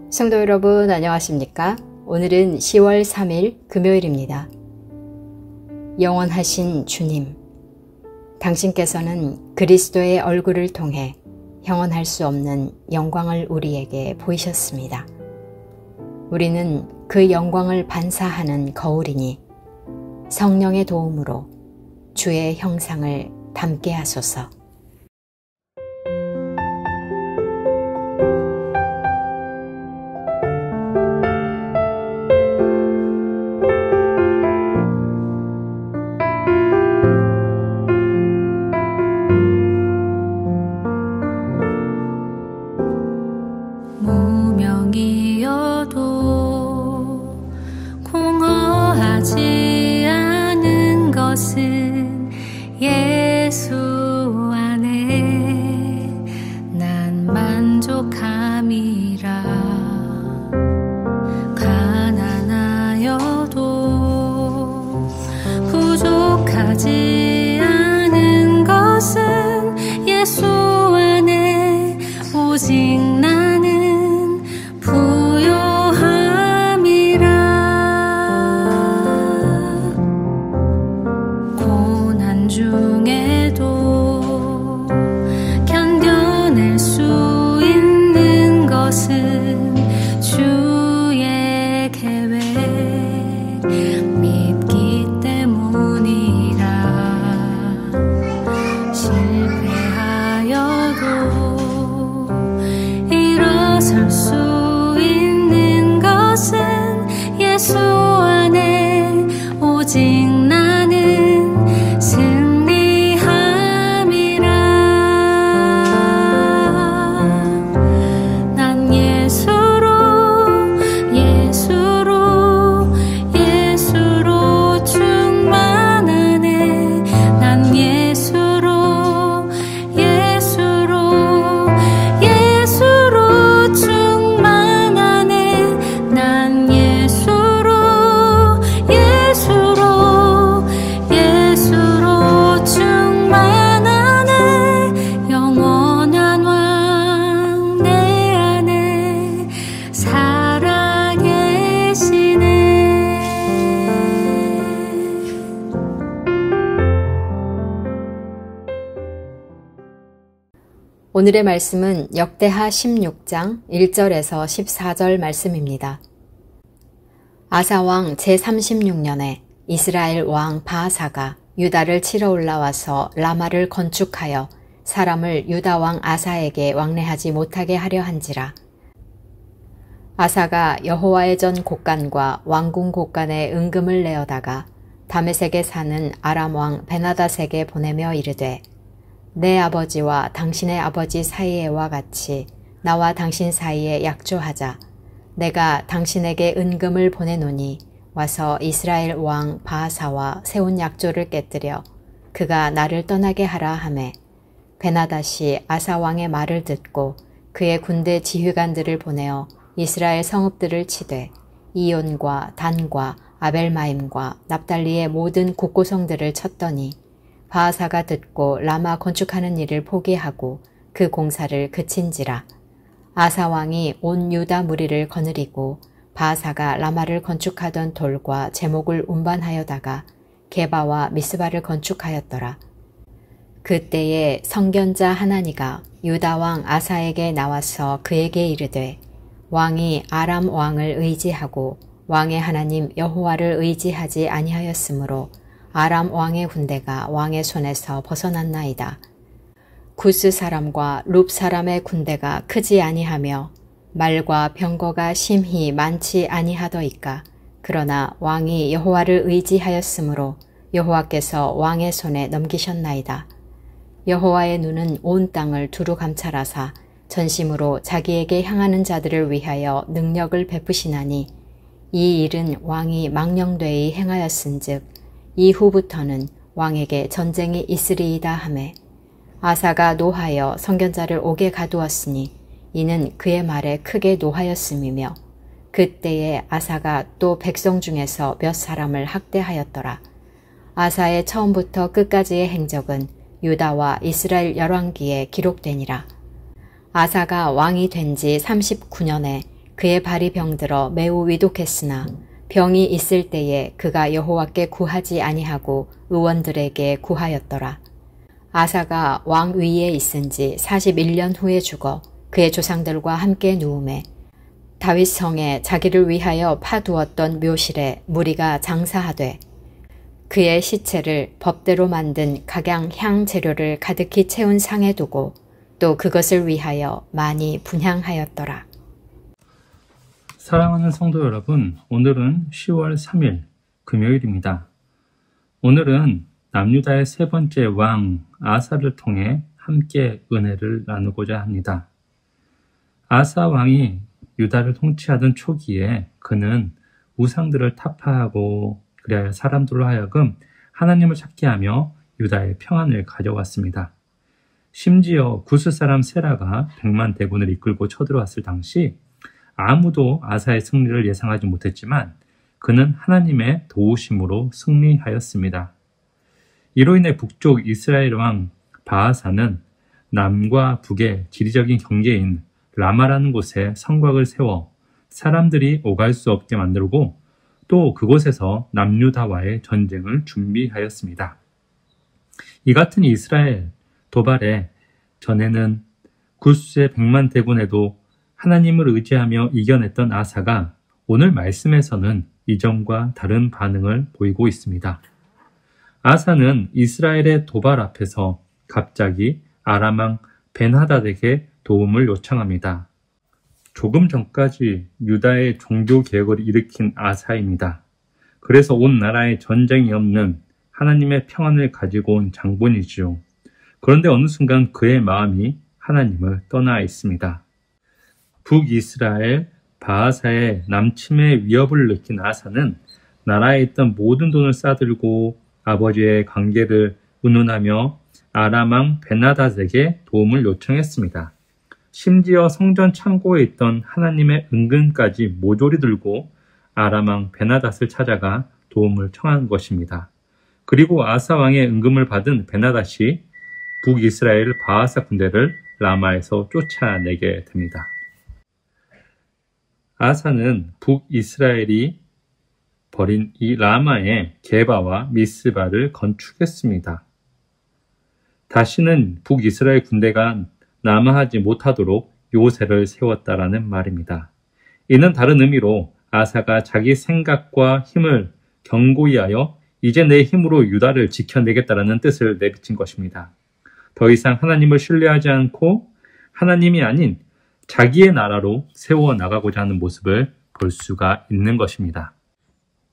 성도 여러분 안녕하십니까? 오늘은 10월 3일 금요일입니다. 영원하신 주님, 당신께서는 그리스도의 얼굴을 통해 형언할 수 없는 영광을 우리에게 보이셨습니다. 우리는 그 영광을 반사하는 거울이니 성령의 도움으로 주의 형상을 닮게 하소서. 무명이어도 공허하지 않은 것은 예수 안에 난 만족함이라. 가난하여도 부족하지 않은 것은 예수 안에 오직 나는 부요함이라. 고난 중에도 견뎌낼 수 있는 것은 주의 계획 믿기 때문이라. 실패하여도 일어설 수 있는 것은 예수 안에 오직 나는 승리함이라. 난 예수로 충만하네. 난 예수로 충만하네. 난 예수로 충만하네. 영원한 왕 내 안에 살아계시네. 오늘의 말씀은 역대하 16장 1절에서 14절 말씀입니다. 아사왕 제36년에 이스라엘 왕 바아사가 유다를 치러 올라와서 라마를 건축하여 사람을 유다 왕 아사에게 왕래하지 못하게 하려 한지라. 아사가 여호와의 전 곳간과 왕궁 곳간에 은금을 내어다가 다메섹에 사는 아람 왕 베나닷에게 보내며 이르되, 내 아버지와 당신의 아버지 사이에와 같이 나와 당신 사이에 약조하자. 내가 당신에게 은금을 보내노니 와서 이스라엘 왕 바아사와 세운 약조를 깨뜨려 그가 나를 떠나게 하라 하매, 베나닷이 아사 왕의 말을 듣고 그의 군대 지휘관들을 보내어 이스라엘 성읍들을 치되 이온과 단과 아벨마임과 납달리의 모든 국고성들을 쳤더니 바아사가 듣고 라마 건축하는 일을 포기하고 그 공사를 그친지라. 아사 왕이 온 유다 무리를 거느리고 바아사가 라마를 건축하던 돌과 제목을 운반하여다가 게바와 미스바를 건축하였더라. 그때에 성견자 하나니가 유다 왕 아사에게 나와서 그에게 이르되, 왕이 아람 왕을 의지하고 왕의 하나님 여호와를 의지하지 아니하였으므로 아람 왕의 군대가 왕의 손에서 벗어났나이다. 구스 사람과 룹 사람의 군대가 크지 아니하며 말과 병거가 심히 많지 아니하더이까. 그러나 왕이 여호와를 의지하였으므로 여호와께서 왕의 손에 넘기셨나이다. 여호와의 눈은 온 땅을 두루 감찰하사 전심으로 자기에게 향하는 자들을 위하여 능력을 베푸시나니, 이 일은 왕이 망령되이 행하였은즉 이후부터는 왕에게 전쟁이 있으리이다 하매, 아사가 노하여 선견자를 옥에 가두었으니 이는 그의 말에 크게 노하였음이며, 그때에 아사가 또 백성 중에서 몇 사람을 학대하였더라. 아사의 처음부터 끝까지의 행적은 유다와 이스라엘 열왕기에 기록되니라. 아사가 왕이 된 지 39년에 그의 발이 병들어 매우 위독했으나 병이 있을 때에 그가 여호와께 구하지 아니하고 의원들에게 구하였더라. 아사가 왕 위에 있은 지 41년 후에 죽어 그의 조상들과 함께 누우매 다윗 성에 자기를 위하여 파두었던 묘실에 무리가 장사하되 그의 시체를 법대로 만든 각양 향 재료를 가득히 채운 상에 두고 또 그것을 위하여 많이 분향하였더라. 사랑하는 성도 여러분, 오늘은 10월 3일 금요일입니다. 오늘은 남유다의 세 번째 왕 아사를 통해 함께 은혜를 나누고자 합니다. 아사 왕이 유다를 통치하던 초기에 그는 우상들을 타파하고 그리하여 사람들로 하여금 하나님을 찾게 하며 유다의 평안을 가져왔습니다. 심지어 구스 사람 세라가 100만 대군을 이끌고 쳐들어왔을 당시 아무도 아사의 승리를 예상하지 못했지만 그는 하나님의 도우심으로 승리하였습니다. 이로 인해 북쪽 이스라엘 왕 바아사는 남과 북의 지리적인 경계인 라마라는 곳에 성곽을 세워 사람들이 오갈 수 없게 만들고 또 그곳에서 남유다와의 전쟁을 준비하였습니다. 이 같은 이스라엘 도발에 전에는 구스의 100만 대군에도 하나님을 의지하며 이겨냈던 아사가 오늘 말씀에서는 이전과 다른 반응을 보이고 있습니다. 아사는 이스라엘의 도발 앞에서 갑자기 아람 왕 벤하닷에게 도움을 요청합니다. 조금 전까지 유다의 종교개혁을 일으킨 아사입니다. 그래서 온 나라에 전쟁이 없는 하나님의 평안을 가지고 온 장본이지요. 그런데 어느 순간 그의 마음이 하나님을 떠나 있습니다. 북이스라엘 바하사의 남침의 위협을 느낀 아사는 나라에 있던 모든 돈을 싸들고 아버지의 관계를 의논하며 아람 왕 벤하닷에게 도움을 요청했습니다. 심지어 성전 창고에 있던 하나님의 은금까지 모조리 들고 아람 왕 벤하닷을 찾아가 도움을 청한 것입니다. 그리고 아사 왕의 은금을 받은 벤하닷이 북이스라엘 바하사 군대를 라마에서 쫓아내게 됩니다. 아사는 북이스라엘이 버린 이 라마에 게바와 미스바를 건축했습니다. 다시는 북이스라엘 군대가 남하하지 못하도록 요새를 세웠다라는 말입니다. 이는 다른 의미로 아사가 자기 생각과 힘을 견고히 하여 이제 내 힘으로 유다를 지켜내겠다라는 뜻을 내비친 것입니다. 더 이상 하나님을 신뢰하지 않고 하나님이 아닌 자기의 나라로 세워나가고자 하는 모습을 볼 수가 있는 것입니다.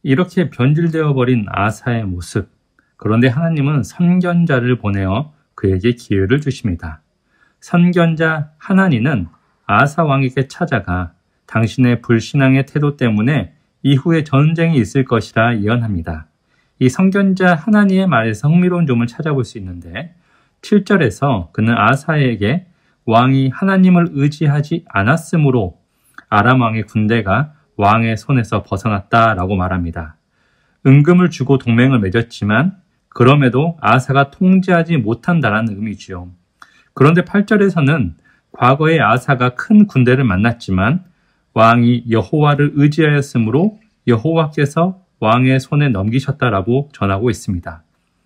이렇게 변질되어 버린 아사의 모습, 그런데 하나님은 선견자를 보내어 그에게 기회를 주십니다. 선견자 하나니는 아사 왕에게 찾아가 당신의 불신앙의 태도 때문에 이후에 전쟁이 있을 것이라 예언합니다. 이 선견자 하나니의 말에서 흥미로운 점을 찾아볼 수 있는데 7절에서 그는 아사에게 왕이 하나님을 의지하지 않았으므로 아람 왕의 군대가 왕의 손에서 벗어났다라고 말합니다. 은금을 주고 동맹을 맺었지만 그럼에도 아사가 통제하지 못한다라는 의미지요. 그런데 8절에서는 과거에 아사가 큰 군대를 만났지만 왕이 여호와를 의지하였으므로 여호와께서 왕의 손에 넘기셨다라고 전하고 있습니다.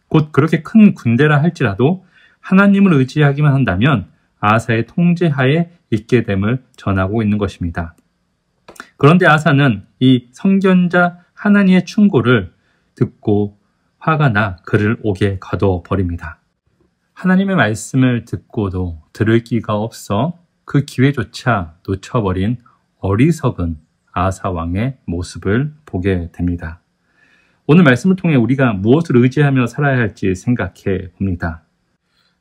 곧 그렇게 큰 군대라 할지라도 하나님을 의지하기만 한다면 아사의 통제하에 있게 됨을 전하고 있는 것입니다. 그런데 아사는 이 선견자 하나니의 충고를 듣고 화가 나 그를 옥에 가둬버립니다. 하나님의 말씀을 듣고도 들을 기가 없어 그 기회조차 놓쳐버린 어리석은 아사 왕의 모습을 보게 됩니다. 오늘 말씀을 통해 우리가 무엇을 의지하며 살아야 할지 생각해 봅니다.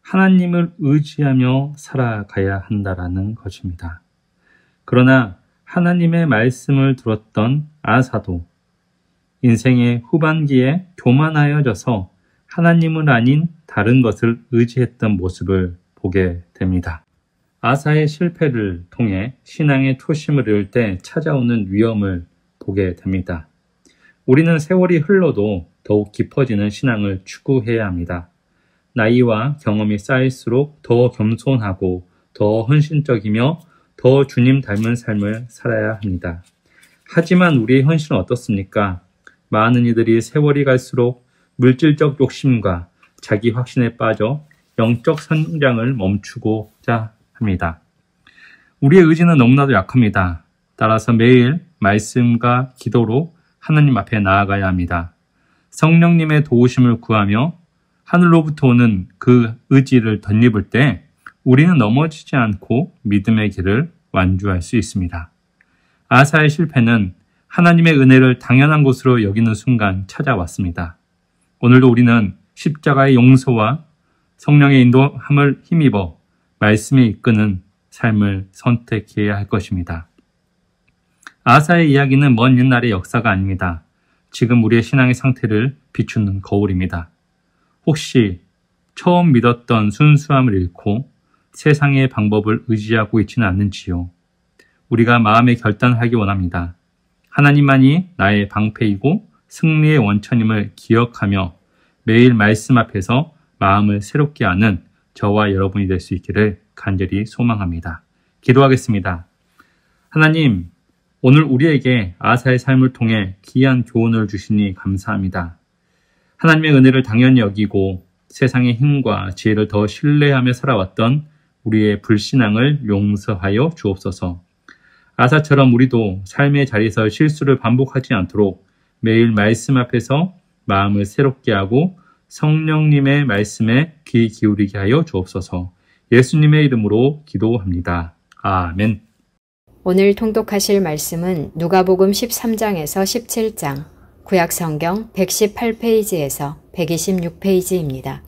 하나님을 의지하며 살아가야 한다라는 것입니다. 그러나 하나님의 말씀을 들었던 아사도 인생의 후반기에 교만하여져서 하나님을 아닌 다른 것을 의지했던 모습을 보게 됩니다. 아사의 실패를 통해 신앙의 초심을 잃을 때 찾아오는 위험을 보게 됩니다. 우리는 세월이 흘러도 더욱 깊어지는 신앙을 추구해야 합니다. 나이와 경험이 쌓일수록 더 겸손하고 더 헌신적이며 더 더 주님 닮은 삶을 살아야 합니다. 하지만 우리의 현실은 어떻습니까? 많은 이들이 세월이 갈수록 물질적 욕심과 자기 확신에 빠져 영적 성장을 멈추고자 합니다. 우리의 의지는 너무나도 약합니다. 따라서 매일 말씀과 기도로 하나님 앞에 나아가야 합니다. 성령님의 도우심을 구하며 하늘로부터 오는 그 의지를 덧입을 때 우리는 넘어지지 않고 믿음의 길을 완주할 수 있습니다. 아사의 실패는 하나님의 은혜를 당연한 것으로 여기는 순간 찾아왔습니다. 오늘도 우리는 십자가의 용서와 성령의 인도함을 힘입어 말씀에 이끄는 삶을 선택해야 할 것입니다. 아사의 이야기는 먼 옛날의 역사가 아닙니다. 지금 우리의 신앙의 상태를 비추는 거울입니다. 혹시 처음 믿었던 순수함을 잃고 세상의 방법을 의지하고 있지는 않는지요? 우리가 마음에 결단하기 원합니다. 하나님만이 나의 방패이고 승리의 원천임을 기억하며 매일 말씀 앞에서 마음을 새롭게 하는 저와 여러분이 될 수 있기를 간절히 소망합니다. 기도하겠습니다. 하나님, 오늘 우리에게 아사의 삶을 통해 귀한 교훈을 주시니 감사합니다. 하나님의 은혜를 당연히 여기고 세상의 힘과 지혜를 더 신뢰하며 살아왔던 우리의 불신앙을 용서하여 주옵소서. 아사처럼 우리도 삶의 자리에서 실수를 반복하지 않도록 매일 말씀 앞에서 마음을 새롭게 하고 성령님의 말씀에 귀 기울이게 하여 주옵소서. 예수님의 이름으로 기도합니다. 아멘. 오늘 통독하실 말씀은 누가복음 13장에서 17장, 구약성경 118페이지에서 126페이지입니다.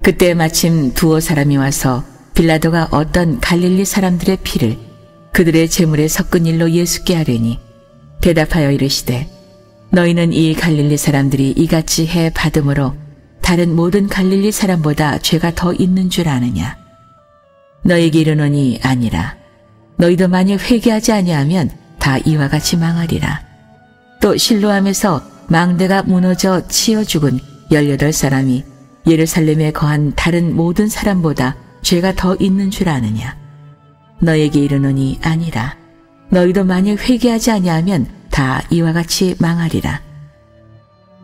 그때 마침 두어 사람이 와서 빌라도가 어떤 갈릴리 사람들의 피를 그들의 제물에 섞은 일로 예수께 아뢰니 대답하여 이르시되 너희는 이 갈릴리 사람들이 이같이 해 받음으로 다른 모든 갈릴리 사람보다 죄가 더 있는 줄 아느냐? 너희에게 이르노니 아니라. 너희도 만일 회개하지 아니하면 다 이와 같이 망하리라. 또 실로암에서 망대가 무너져 치여 죽은 18사람이 예루살렘에 거한 다른 모든 사람보다 죄가 더 있는 줄 아느냐? 너에게 이르노니 아니라. 너희도 만일 회개하지 아니하면 다 이와 같이 망하리라.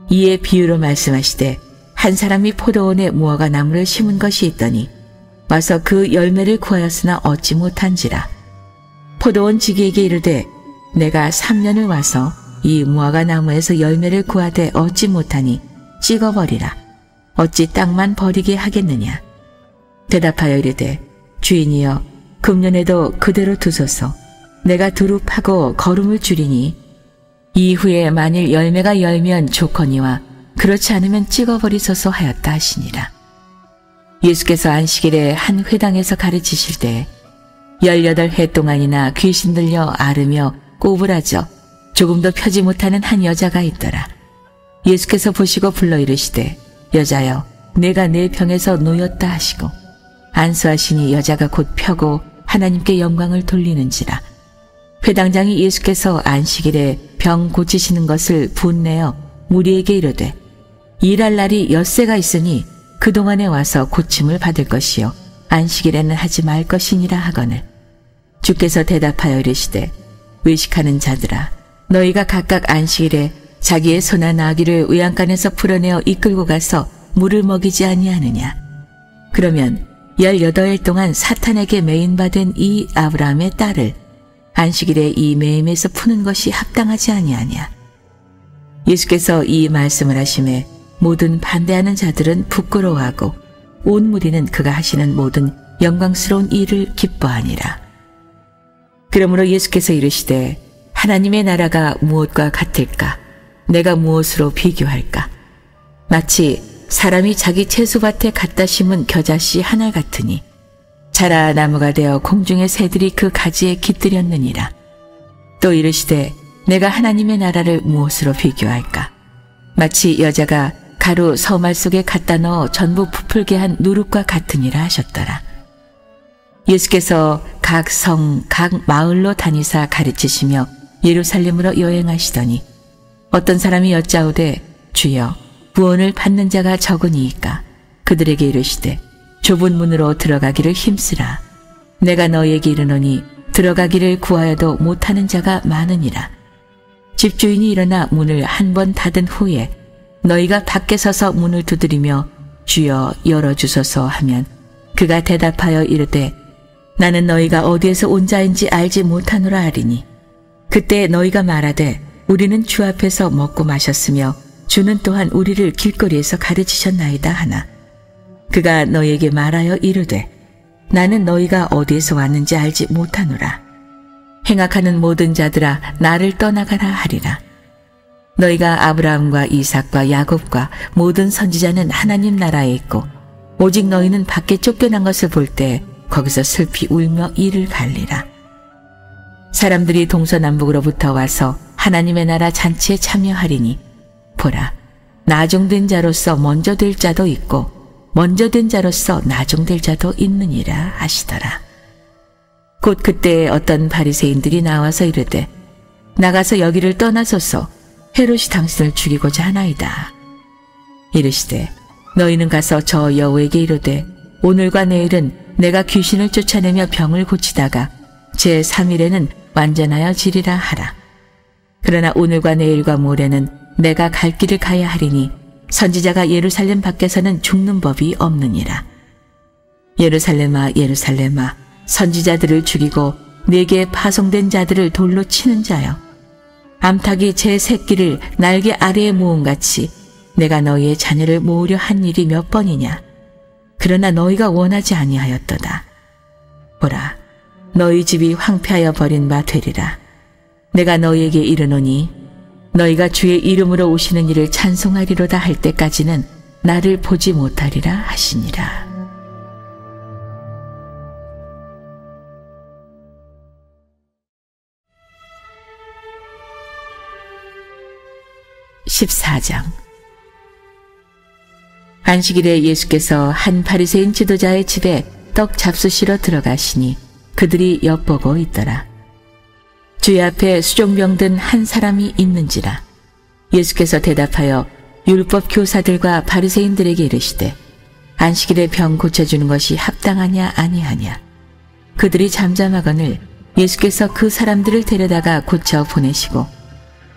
이에 비유로 말씀하시되 한 사람이 포도원에 무화과 나무를 심은 것이 있더니 와서 그 열매를 구하였으나 얻지 못한지라. 포도원 지기에게 이르되 내가 3년을 와서 이 무화과 나무에서 열매를 구하되 얻지 못하니 찍어버리라. 어찌 땅만 버리게 하겠느냐? 대답하여 이르되 주인이여 금년에도 그대로 두소서. 내가 두루 파고 거름을 줄이니 이후에 만일 열매가 열면 좋거니와 그렇지 않으면 찍어버리소서 하였다 하시니라. 예수께서 안식일에 한 회당에서 가르치실 때 18해 동안이나 귀신 들려 앓으며 꼬부라져 조금도 펴지 못하는 한 여자가 있더라. 예수께서 보시고 불러 이르시되 여자여 내가 내 병에서 놓였다 하시고 안수하시니 여자가 곧 펴고 하나님께 영광을 돌리는지라. 회당장이 예수께서 안식일에 병 고치시는 것을 분내어 무리에게 이르되 일할 날이 엿새가 있으니 그동안에 와서 고침을 받을 것이요 안식일에는 하지 말 것이니라 하거늘. 주께서 대답하여 이르시되 외식하는 자들아 너희가 각각 안식일에 자기의 소나 나귀를 외양간에서 풀어내어 이끌고 가서 물을 먹이지 아니하느냐? 그러면 18일 동안 사탄에게 매인받은 이 아브라함의 딸을 안식일에 이 매임에서 푸는 것이 합당하지 아니하냐? 예수께서 이 말씀을 하심에 모든 반대하는 자들은 부끄러워하고 온 무리는 그가 하시는 모든 영광스러운 일을 기뻐하니라. 그러므로 예수께서 이르시되 하나님의 나라가 무엇과 같을까? 내가 무엇으로 비교할까? 마치 사람이 자기 채소밭에 갖다 심은 겨자씨 하나 같으니 자라 나무가 되어 공중의 새들이 그 가지에 깃들였느니라. 또 이르시되 내가 하나님의 나라를 무엇으로 비교할까? 마치 여자가 가루 서말 속에 갖다 넣어 전부 부풀게 한 누룩과 같으니라 하셨더라. 예수께서 각 성, 각 마을로 다니사 가르치시며 예루살렘으로 여행하시더니 어떤 사람이 여짜오되 주여 구원을 받는 자가 적으니이까 그들에게 이르시되 좁은 문으로 들어가기를 힘쓰라. 내가 너희에게 이르노니 들어가기를 구하여도 못하는 자가 많으니라. 집주인이 일어나 문을 한 번 닫은 후에 너희가 밖에 서서 문을 두드리며 주여 열어주소서 하면 그가 대답하여 이르되 나는 너희가 어디에서 온 자인지 알지 못하노라 하리니 그때 너희가 말하되 우리는 주 앞에서 먹고 마셨으며 주는 또한 우리를 길거리에서 가르치셨나이다 하나 그가 너희에게 말하여 이르되 나는 너희가 어디에서 왔는지 알지 못하노라. 행악하는 모든 자들아 나를 떠나가라 하리라. 너희가 아브라함과 이삭과 야곱과 모든 선지자는 하나님 나라에 있고 오직 너희는 밖에 쫓겨난 것을 볼 때 거기서 슬피 울며 이를 갈리라. 사람들이 동서남북으로부터 와서 하나님의 나라 잔치에 참여하리니 보라 나종된 자로서 먼저 될 자도 있고 먼저 된 자로서 나종될 자도 있느니라 하시더라. 곧 그때 어떤 바리새인들이 나와서 이르되 나가서 여기를 떠나소서 헤롯이 당신을 죽이고자 하나이다. 이르시되 너희는 가서 저 여우에게 이르되 오늘과 내일은 내가 귀신을 쫓아내며 병을 고치다가 제3일에는 완전하여 지리라 하라. 그러나 오늘과 내일과 모레는 내가 갈 길을 가야 하리니 선지자가 예루살렘 밖에서는 죽는 법이 없느니라. 예루살렘아 예루살렘아 선지자들을 죽이고 내게 파송된 자들을 돌로 치는 자여 암탉이 제 새끼를 날개 아래에 모음같이 내가 너희의 자녀를 모으려 한 일이 몇 번이냐. 그러나 너희가 원하지 아니하였도다. 보라 너희 집이 황폐하여 버린 바 되리라. 내가 너희에게 이르노니 너희가 주의 이름으로 오시는 이를 찬송하리로다 할 때까지는 나를 보지 못하리라 하시니라. (14장) 안식일에 예수께서 한 바리새인 지도자의 집에 떡 잡수시러 들어가시니 그들이 엿보고 있더라. 주의 앞에 수종병 든 한 사람이 있는지라. 예수께서 대답하여 율법 교사들과 바리새인들에게 이르시되 안식일에 병 고쳐주는 것이 합당하냐 아니하냐. 그들이 잠잠하거늘 예수께서 그 사람들을 데려다가 고쳐 보내시고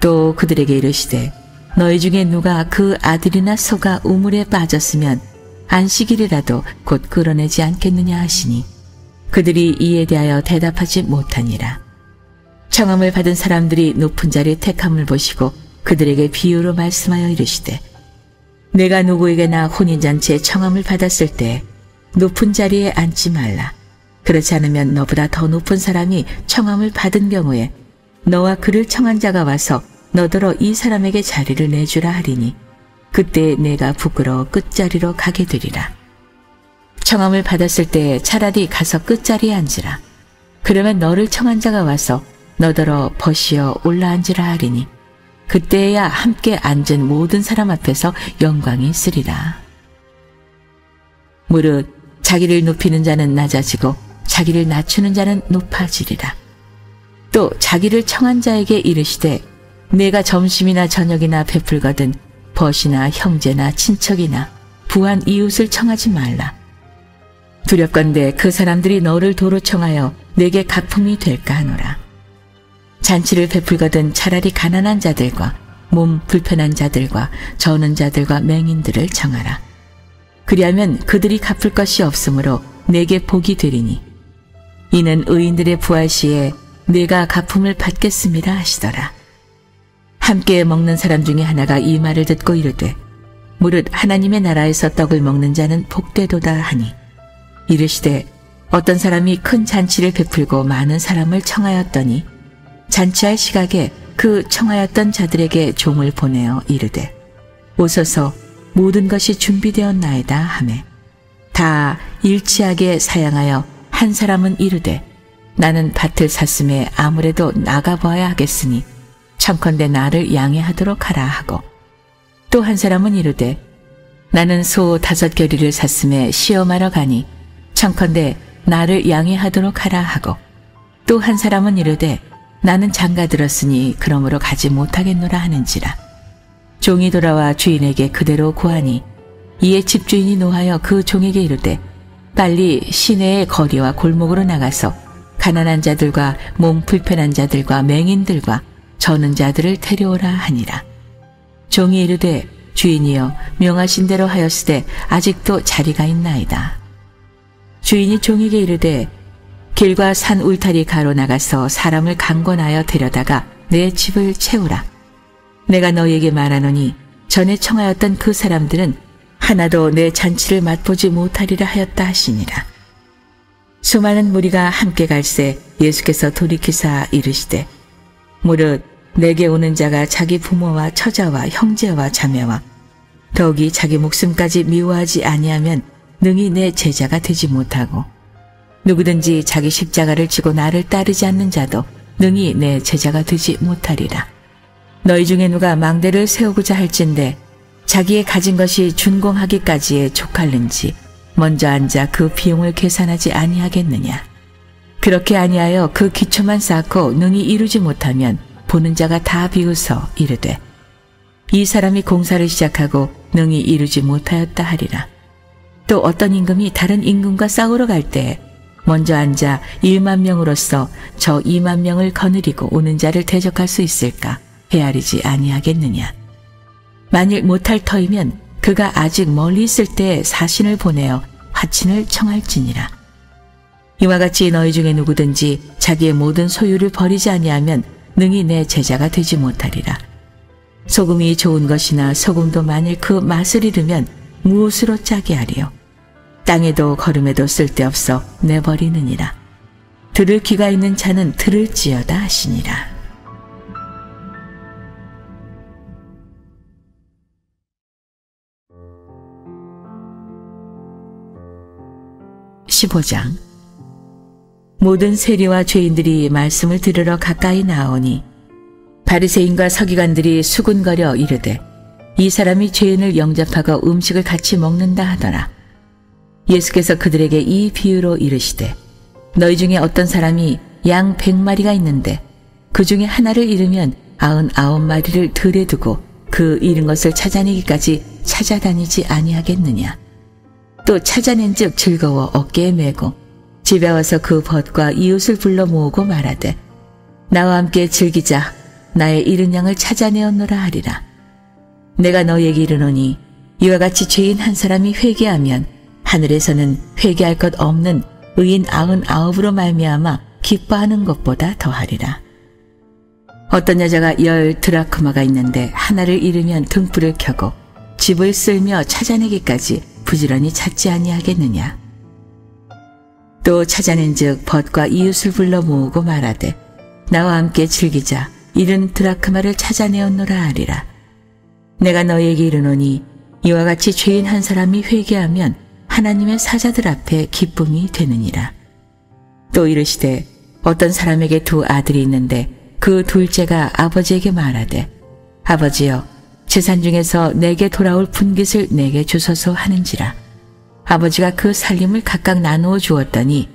또 그들에게 이르시되 너희 중에 누가 그 아들이나 소가 우물에 빠졌으면 안식일이라도 곧 끌어내지 않겠느냐 하시니 그들이 이에 대하여 대답하지 못하니라. 청함을 받은 사람들이 높은 자리에 택함을 보시고 그들에게 비유로 말씀하여 이르시되 내가 누구에게나 혼인잔치에 청함을 받았을 때 높은 자리에 앉지 말라. 그렇지 않으면 너보다 더 높은 사람이 청함을 받은 경우에 너와 그를 청한 자가 와서 너더러 이 사람에게 자리를 내주라 하리니 그때 내가 부끄러워 끝자리로 가게 되리라. 청함을 받았을 때 차라리 가서 끝자리에 앉으라. 그러면 너를 청한 자가 와서 너더러 벗이어 올라앉으라 하리니 그때야 함께 앉은 모든 사람 앞에서 영광이 있으리라. 무릇 자기를 높이는 자는 낮아지고 자기를 낮추는 자는 높아지리라. 또 자기를 청한 자에게 이르시되 내가 점심이나 저녁이나 베풀거든 벗이나 형제나 친척이나 부한 이웃을 청하지 말라. 두렵건대 그 사람들이 너를 도로 청하여 내게 가품이 될까 하노라. 잔치를 베풀거든 차라리 가난한 자들과 몸 불편한 자들과 저는 자들과 맹인들을 청하라. 그리하면 그들이 갚을 것이 없으므로 내게 복이 되리니 이는 의인들의 부활 시에 내가 가품을 받겠습니다 하시더라. 함께 먹는 사람 중에 하나가 이 말을 듣고 이르되 무릇 하나님의 나라에서 떡을 먹는 자는 복되도다 하니 이르시되 어떤 사람이 큰 잔치를 베풀고 많은 사람을 청하였더니 잔치할 시각에 그 청하였던 자들에게 종을 보내어 이르되 오소서 모든 것이 준비되었나이다 하매 다 일치하게 사양하여 한 사람은 이르되 나는 밭을 샀음에 아무래도 나가보아야 하겠으니 청컨대 나를 양해하도록 하라 하고 또 한 사람은 이르되 나는 소 5 겨리를 샀음에 시험하러 가니 청컨대 나를 양해하도록 하라 하고 또 한 사람은 이르되 나는 장가들었으니 그러므로 가지 못하겠노라 하는지라. 종이 돌아와 주인에게 그대로 고하니 이에 집주인이 노하여 그 종에게 이르되 빨리 시내의 거리와 골목으로 나가서 가난한 자들과 몸 불편한 자들과 맹인들과 저는 자들을 데려오라 하니라. 종이 이르되 주인이여 명하신 대로 하였으되 아직도 자리가 있나이다. 주인이 종에게 이르되 길과 산 울타리 가로 나가서 사람을 강권하여 데려다가 내 집을 채우라. 내가 너희에게 말하노니 전에 청하였던 그 사람들은 하나도 내 잔치를 맛보지 못하리라 하였다 하시니라. 수많은 무리가 함께 갈새 예수께서 돌이키사 이르시되 무릇 내게 오는 자가 자기 부모와 처자와 형제와 자매와 더욱이 자기 목숨까지 미워하지 아니하면 능히 내 제자가 되지 못하고 누구든지 자기 십자가를 지고 나를 따르지 않는 자도 능히 내 제자가 되지 못하리라. 너희 중에 누가 망대를 세우고자 할진대 자기의 가진 것이 준공하기까지에 족할는지 먼저 앉아 그 비용을 계산하지 아니하겠느냐. 그렇게 아니하여 그 기초만 쌓고 능히 이루지 못하면 보는 자가 다 비웃어 이르되 이 사람이 공사를 시작하고 능히 이루지 못하였다 하리라. 또 어떤 임금이 다른 임금과 싸우러 갈 때 먼저 앉아 1만 명으로서 저 2만 명을 거느리고 오는 자를 대적할 수 있을까 헤아리지 아니하겠느냐. 만일 못할 터이면 그가 아직 멀리 있을 때 사신을 보내어 화친을 청할지니라. 이와 같이 너희 중에 누구든지 자기의 모든 소유를 버리지 아니하면 능히 내 제자가 되지 못하리라. 소금이 좋은 것이나 소금도 만일 그 맛을 잃으면 무엇으로 짜게 하리요. 땅에도 거름에도 쓸데없어 내버리느니라. 들을 귀가 있는 자는 들을지어다 하시니라. (15장) 모든 세리와 죄인들이 말씀을 들으러 가까이 나오니 바리새인과 서기관들이 수군거려 이르되 이 사람이 죄인을 영접하고 음식을 같이 먹는다 하더라. 예수께서 그들에게 이 비유로 이르시되 너희 중에 어떤 사람이 양 100마리가 있는데 그 중에 하나를 잃으면 99마리를 들에 두고 그 잃은 것을 찾아내기까지 찾아다니지 아니하겠느냐. 또 찾아낸즉 즐거워 어깨에 메고 집에 와서 그 벗과 이웃을 불러 모으고 말하되 나와 함께 즐기자. 나의 잃은 양을 찾아내었노라 하리라. 내가 너희에게 이르노니 이와 같이 죄인 한 사람이 회개하면 하늘에서는 회개할 것 없는 의인 99으로 말미암아 기뻐하는 것보다 더하리라. 어떤 여자가 10 드라크마가 있는데 하나를 잃으면 등불을 켜고 집을 쓸며 찾아내기까지 부지런히 찾지 아니하겠느냐. 또 찾아낸즉 벗과 이웃을 불러 모으고 말하되 나와 함께 즐기자. 잃은 드라크마를 찾아내었노라 하리라. 내가 너희에게 이르노니 이와 같이 죄인 한 사람이 회개하면 하나님의 사자들 앞에 기쁨이 되느니라. 또 이르시되 어떤 사람에게 2 아들이 있는데 그 둘째가 아버지에게 말하되 아버지여 재산 중에서 내게 돌아올 분깃을 내게 주소서 하는지라. 아버지가 그 살림을 각각 나누어 주었더니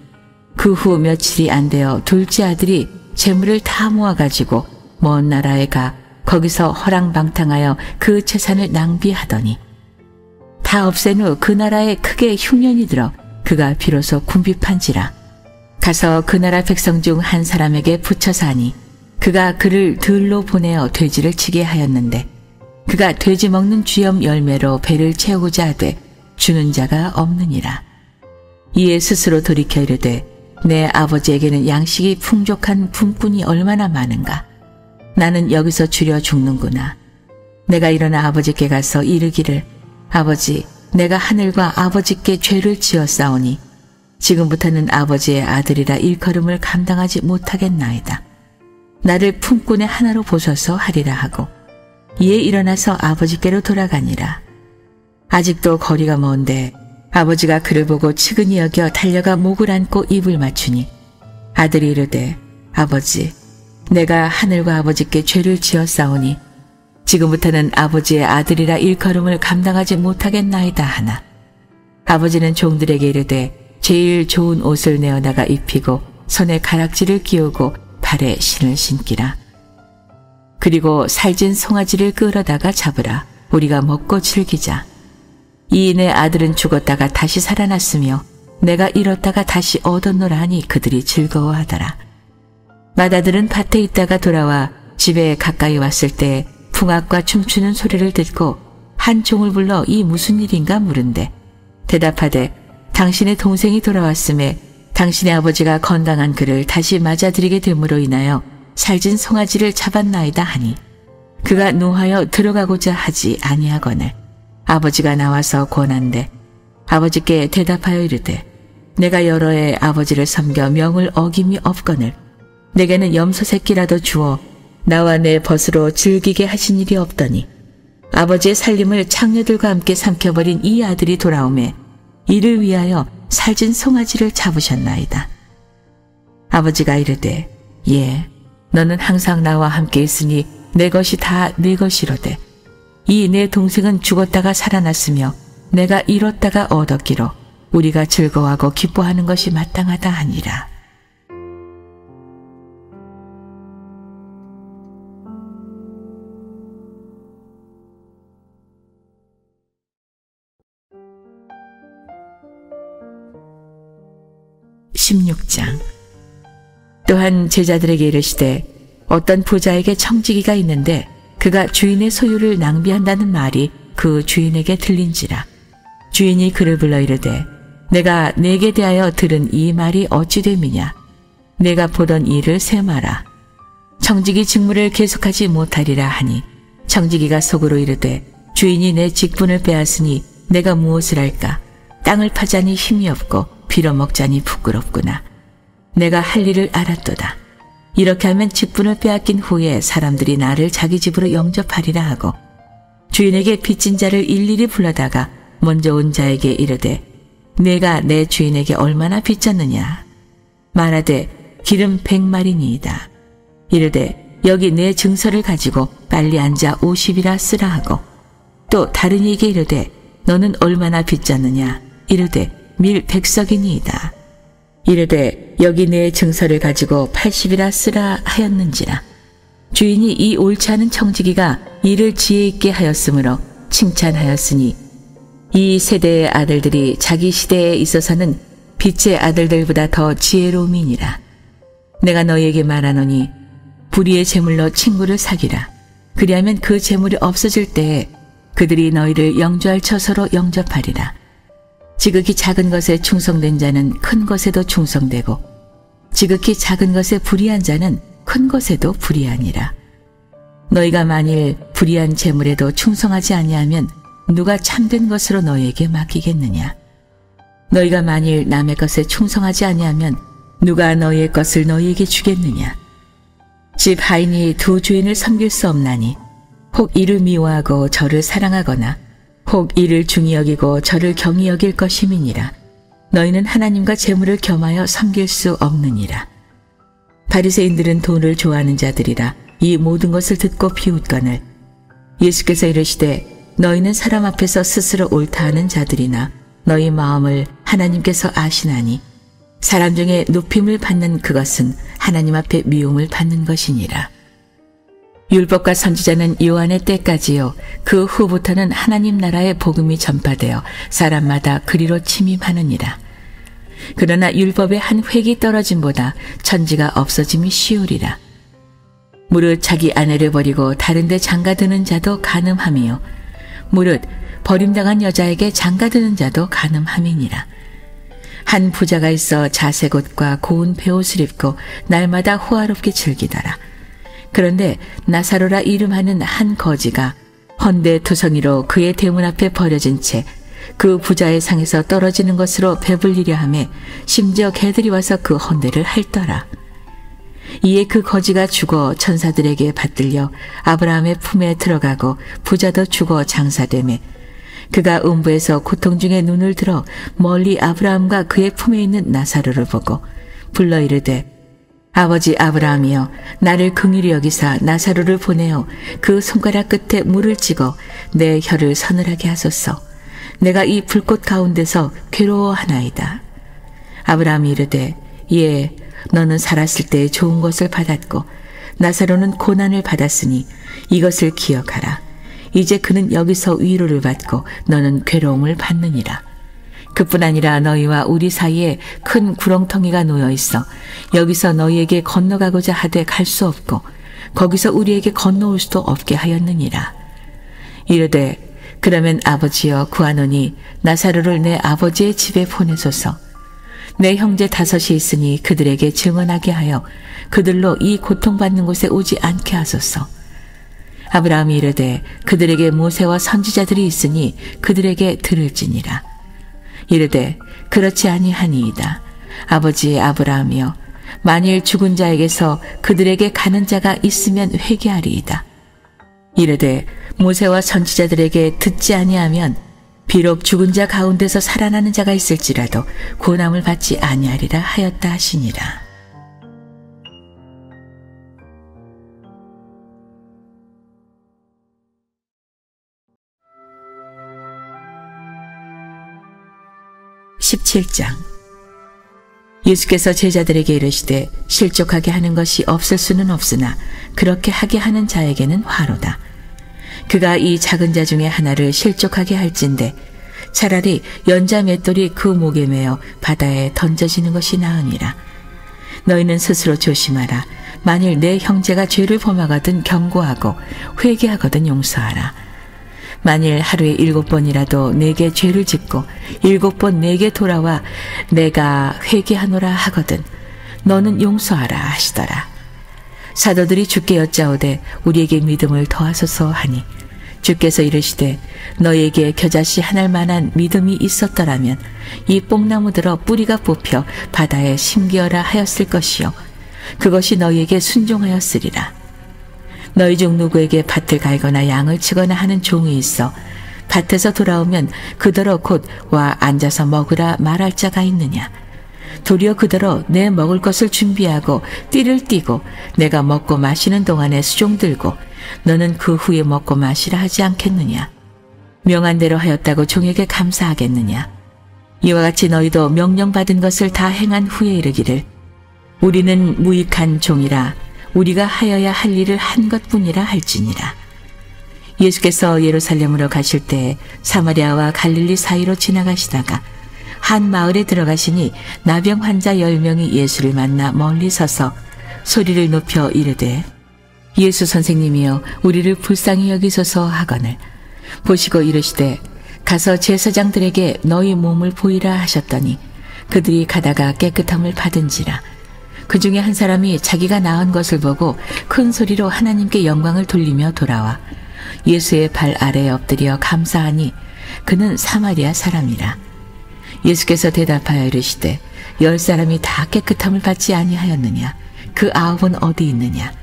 그 후 며칠이 안 되어 둘째 아들이 재물을 다 모아가지고 먼 나라에 가 거기서 허랑방탕하여 그 재산을 낭비하더니 다 없앤 후 그 나라에 크게 흉년이 들어 그가 비로소 궁핍한지라. 가서 그 나라 백성 중 한 사람에게 붙여 사니 그가 그를 들로 보내어 돼지를 치게 하였는데 그가 돼지 먹는 쥐염 열매로 배를 채우고자 하되 주는 자가 없느니라. 이에 스스로 돌이켜 이르되 내 아버지에게는 양식이 풍족한 품꾼이 얼마나 많은가. 나는 여기서 주려 죽는구나. 내가 일어나 아버지께 가서 이르기를 아버지 내가 하늘과 아버지께 죄를 지었사오니 지금부터는 아버지의 아들이라 일컬음을 감당하지 못하겠나이다. 나를 품꾼의 하나로 보소서 하리라 하고 이에 일어나서 아버지께로 돌아가니라. 아직도 거리가 먼데 아버지가 그를 보고 측은히 여겨 달려가 목을 안고 입을 맞추니 아들이 이르되 아버지 내가 하늘과 아버지께 죄를 지었사오니 지금부터는 아버지의 아들이라 일컬음을 감당하지 못하겠나이다 하나 아버지는 종들에게 이르되 제일 좋은 옷을 내어다가 입히고 손에 가락지를 끼우고 발에 신을 신기라. 그리고 살진 송아지를 끌어다가 잡으라. 우리가 먹고 즐기자. 이 내 아들은 죽었다가 다시 살아났으며 내가 잃었다가 다시 얻었노라 하니 그들이 즐거워하더라. 맏아들은 밭에 있다가 돌아와 집에 가까이 왔을 때 풍악과 춤추는 소리를 듣고 한 종을 불러 이 무슨 일인가 물은데 대답하되 당신의 동생이 돌아왔음에 당신의 아버지가 건강한 그를 다시 맞아들이게 됨으로 인하여 살진 송아지를 잡았나이다 하니 그가 노하여 들어가고자 하지 아니하거늘 아버지가 나와서 권한대 아버지께 대답하여 이르되 내가 여러 해 아버지를 섬겨 명을 어김이 없거늘 내게는 염소 새끼라도 주어 나와 내 벗으로 즐기게 하신 일이 없더니 아버지의 살림을 창녀들과 함께 삼켜버린 이 아들이 돌아오매 이를 위하여 살진 송아지를 잡으셨나이다. 아버지가 이르되 예 너는 항상 나와 함께 있으니 내 것이 다 내 것이로되 이 내 동생은 죽었다가 살아났으며 내가 잃었다가 얻었기로 우리가 즐거워하고 기뻐하는 것이 마땅하다 하니라. (16장) 또한 제자들에게 이르시되 어떤 부자에게 청지기가 있는데 그가 주인의 소유를 낭비한다는 말이 그 주인에게 들린지라. 주인이 그를 불러 이르되 내가 내게 대하여 들은 이 말이 어찌 됨이냐. 내가 보던 일을 세마라. 청지기 직무를 계속하지 못하리라 하니 청지기가 속으로 이르되 주인이 내 직분을 빼앗으니 내가 무엇을 할까. 땅을 파자니 힘이 없고 빌어먹자니 부끄럽구나. 내가 할 일을 알았도다. 이렇게 하면 직분을 빼앗긴 후에 사람들이 나를 자기 집으로 영접하리라 하고 주인에게 빚진 자를 일일이 불러다가 먼저 온 자에게 이르되 내가 내 주인에게 얼마나 빚졌느냐. 말하되 기름 100마리니이다. 이르되 여기 내 증서를 가지고 빨리 앉아 50이라 쓰라 하고 또 다른 이에게 이르되 너는 얼마나 빚졌느냐. 이르되 밀 100석이니이다. 이르되 여기 내 증서를 가지고 80이라 쓰라 하였는지라. 주인이 이 옳지 않은 청지기가 일을 지혜 있게 하였으므로 칭찬하였으니 이 세대의 아들들이 자기 시대에 있어서는 빛의 아들들보다 더 지혜로움이니라. 내가 너희에게 말하노니 불의의 재물로 친구를 사귀라. 그리하면 그 재물이 없어질 때에 그들이 너희를 영주할 처소로 영접하리라. 지극히 작은 것에 충성된 자는 큰 것에도 충성되고 지극히 작은 것에 불의한 자는 큰 것에도 불의하니라. 너희가 만일 불의한 재물에도 충성하지 아니하면 누가 참된 것으로 너희에게 맡기겠느냐. 너희가 만일 남의 것에 충성하지 아니하면 누가 너희의 것을 너희에게 주겠느냐. 집 하인이 두 주인을 섬길 수 없나니 혹 이를 미워하고 저를 사랑하거나 혹 이를 중히 여기고 저를 경히 여길 것임이니라. 너희는 하나님과 재물을 겸하여 섬길 수 없느니라. 바리새인들은 돈을 좋아하는 자들이라 이 모든 것을 듣고 비웃거늘 예수께서 이르시되 너희는 사람 앞에서 스스로 옳다 하는 자들이나 너희 마음을 하나님께서 아시나니 사람 중에 높임을 받는 그것은 하나님 앞에 미움을 받는 것이니라. 율법과 선지자는 요한의 때까지요 그 후부터는 하나님 나라의 복음이 전파되어 사람마다 그리로 침입하느니라. 그러나 율법의 한 획이 떨어짐보다 천지가 없어짐이 쉬우리라. 무릇 자기 아내를 버리고 다른 데 장가드는 자도 간음함이요 무릇 버림당한 여자에게 장가드는 자도 간음함이니라. 한 부자가 있어 자색 옷과 고운 베옷을 입고 날마다 호화롭게 즐기더라. 그런데 나사로라 이름하는 한 거지가 헌데 투성이로 그의 대문 앞에 버려진 채 그 부자의 상에서 떨어지는 것으로 배불리려 하매 심지어 개들이 와서 그 헌데를 핥더라. 이에 그 거지가 죽어 천사들에게 받들려 아브라함의 품에 들어가고 부자도 죽어 장사되매 그가 음부에서 고통 중에 눈을 들어 멀리 아브라함과 그의 품에 있는 나사로를 보고 불러 이르되 아버지 아브라함이여 나를 긍휼히 여기사 나사로를 보내어 그 손가락 끝에 물을 찍어 내 혀를 서늘하게 하소서. 내가 이 불꽃 가운데서 괴로워하나이다. 아브라함이 이르되 예, 너는 살았을 때 좋은 것을 받았고 나사로는 고난을 받았으니 이것을 기억하라. 이제 그는 여기서 위로를 받고 너는 괴로움을 받느니라. 그뿐 아니라 너희와 우리 사이에 큰 구렁텅이가 놓여 있어 여기서 너희에게 건너가고자 하되 갈 수 없고 거기서 우리에게 건너올 수도 없게 하였느니라. 이르되 그러면 아버지여 구하노니 나사로를 내 아버지의 집에 보내소서. 내 형제 5이 있으니 그들에게 증언하게 하여 그들로 이 고통받는 곳에 오지 않게 하소서. 아브라함이 이르되 그들에게 모세와 선지자들이 있으니 그들에게 들을지니라. 이르되 그렇지 아니하니이다. 아버지 아브라함이여, 만일 죽은 자에게서 그들에게 가는 자가 있으면 회개하리이다. 이르되 모세와 선지자들에게 듣지 아니하면 비록 죽은 자 가운데서 살아나는 자가 있을지라도 고난을 받지 아니하리라 하였다 하시니라. (17장) 예수께서 제자들에게 이르시되 실족하게 하는 것이 없을 수는 없으나 그렇게 하게 하는 자에게는 화로다. 그가 이 작은 자 중에 하나를 실족하게 할진대 차라리 연자 맷돌이 그 목에 매어 바다에 던져지는 것이 나으니라. 너희는 스스로 조심하라. 만일 내 형제가 죄를 범하거든 경고하고 회개하거든 용서하라. 만일 하루에 7번이라도 내게 죄를 짓고 7번 내게 돌아와 내가 회개하노라 하거든 너는 용서하라 하시더라. 사도들이 주께 여짜오되 우리에게 믿음을 더하소서 하니 주께서 이르시되 너희에게 겨자씨 하나 만한 믿음이 있었더라면 이 뽕나무들어 뿌리가 뽑혀 바다에 심기어라 하였을 것이요 그것이 너희에게 순종하였으리라. 너희 중 누구에게 밭을 갈거나 양을 치거나 하는 종이 있어 밭에서 돌아오면 그더러 곧 와 앉아서 먹으라 말할 자가 있느냐. 도리어 그더러 내 먹을 것을 준비하고 띠를 띠고 내가 먹고 마시는 동안에 수종 들고 너는 그 후에 먹고 마시라 하지 않겠느냐. 명한 대로 하였다고 종에게 감사하겠느냐. 이와 같이 너희도 명령받은 것을 다 행한 후에 이르기를 우리는 무익한 종이라 우리가 하여야 할 일을 한 것뿐이라 할지니라. 예수께서 예루살렘으로 가실 때 사마리아와 갈릴리 사이로 지나가시다가 한 마을에 들어가시니 나병 환자 10명이 예수를 만나 멀리 서서 소리를 높여 이르되 예수 선생님이여 우리를 불쌍히 여기소서 하거늘 보시고 이르시되 가서 제사장들에게 너희 몸을 보이라 하셨더니 그들이 가다가 깨끗함을 받은지라. 그 중에 한 사람이 자기가 나은 것을 보고 큰 소리로 하나님께 영광을 돌리며 돌아와 예수의 발 아래에 엎드려 감사하니 그는 사마리아 사람이라. 예수께서 대답하여 이르시되 10사람이 다 깨끗함을 받지 아니하였느냐. 그 9은 어디 있느냐.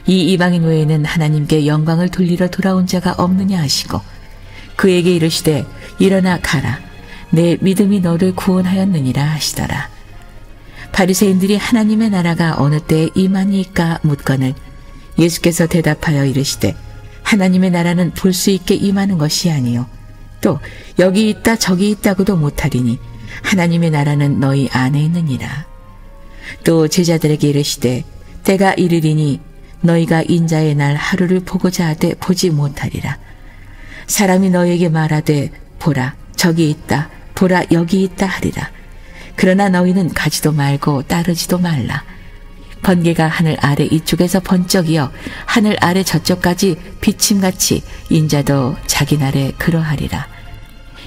이 이방인 외에는 하나님께 영광을 돌리러 돌아온 자가 없느냐 하시고 그에게 이르시되 일어나 가라. 내 믿음이 너를 구원하였느니라 하시더라. 바리새인들이 하나님의 나라가 어느 때에 임하니까 묻거늘 예수께서 대답하여 이르시되 하나님의 나라는 볼 수 있게 임하는 것이 아니요 또 여기 있다 저기 있다고도 못하리니 하나님의 나라는 너희 안에 있느니라. 또 제자들에게 이르시되 때가 이르리니 너희가 인자의 날 하루를 보고자 하되 보지 못하리라. 사람이 너희에게 말하되 보라 저기 있다 보라 여기 있다 하리라. 그러나 너희는 가지도 말고 따르지도 말라. 번개가 하늘 아래 이쪽에서 번쩍이어 하늘 아래 저쪽까지 비침같이 인자도 자기 날에 그러하리라.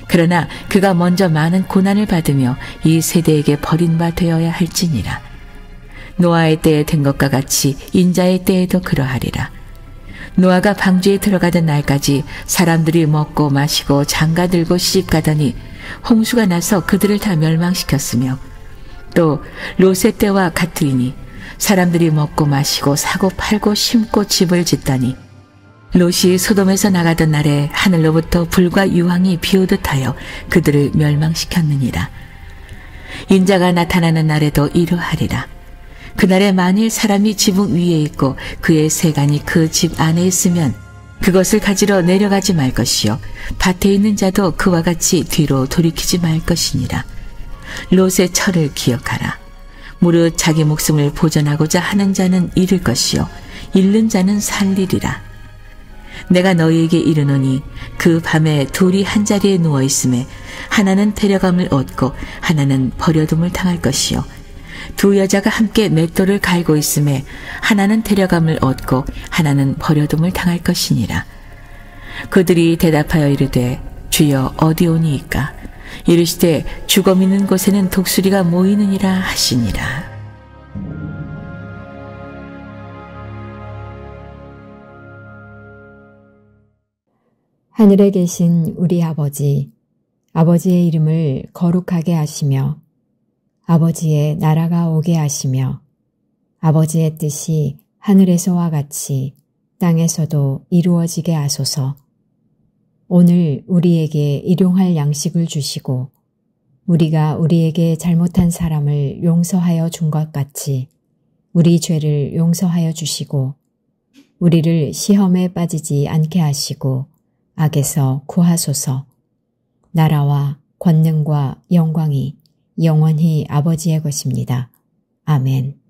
그러나 그가 먼저 많은 고난을 받으며 이 세대에게 버림바 되어야 할지니라. 노아의 때에 된 것과 같이 인자의 때에도 그러하리라. 노아가 방주에 들어가던 날까지 사람들이 먹고 마시고 장가들고 시집가더니 홍수가 나서 그들을 다 멸망시켰으며 또 롯의 때와 같으리니 사람들이 먹고 마시고 사고 팔고 심고 집을 짓더니 롯이 소돔에서 나가던 날에 하늘로부터 불과 유황이 비오듯 하여 그들을 멸망시켰느니라. 인자가 나타나는 날에도 이러하리라. 그날에 만일 사람이 지붕 위에 있고 그의 세간이 그 집 안에 있으면 그것을 가지러 내려가지 말 것이요 밭에 있는 자도 그와 같이 뒤로 돌이키지 말 것이니라. 롯의 철을 기억하라. 무릇 자기 목숨을 보전하고자 하는 자는 잃을 것이요 잃는 자는 살리리라. 내가 너희에게 이르노니 그 밤에 둘이 한자리에 누워 있음에 하나는 데려감을 얻고 하나는 버려둠을 당할 것이요 두 여자가 함께 맷돌을 갈고 있음에 하나는 데려감을 얻고 하나는 버려둠을 당할 것이니라. 그들이 대답하여 이르되 주여 어디오니이까? 이르시되 죽음 있는 곳에는 독수리가 모이느니라 하시니라. 하늘에 계신 우리 아버지, 아버지의 이름을 거룩하게 하시며 아버지의 나라가 오게 하시며 아버지의 뜻이 하늘에서와 같이 땅에서도 이루어지게 하소서. 오늘 우리에게 일용할 양식을 주시고 우리가 우리에게 잘못한 사람을 용서하여 준 것 같이 우리 죄를 용서하여 주시고 우리를 시험에 빠지지 않게 하시고 악에서 구하소서. 나라와 권능과 영광이 영원히 아버지의 것입니다. 아멘.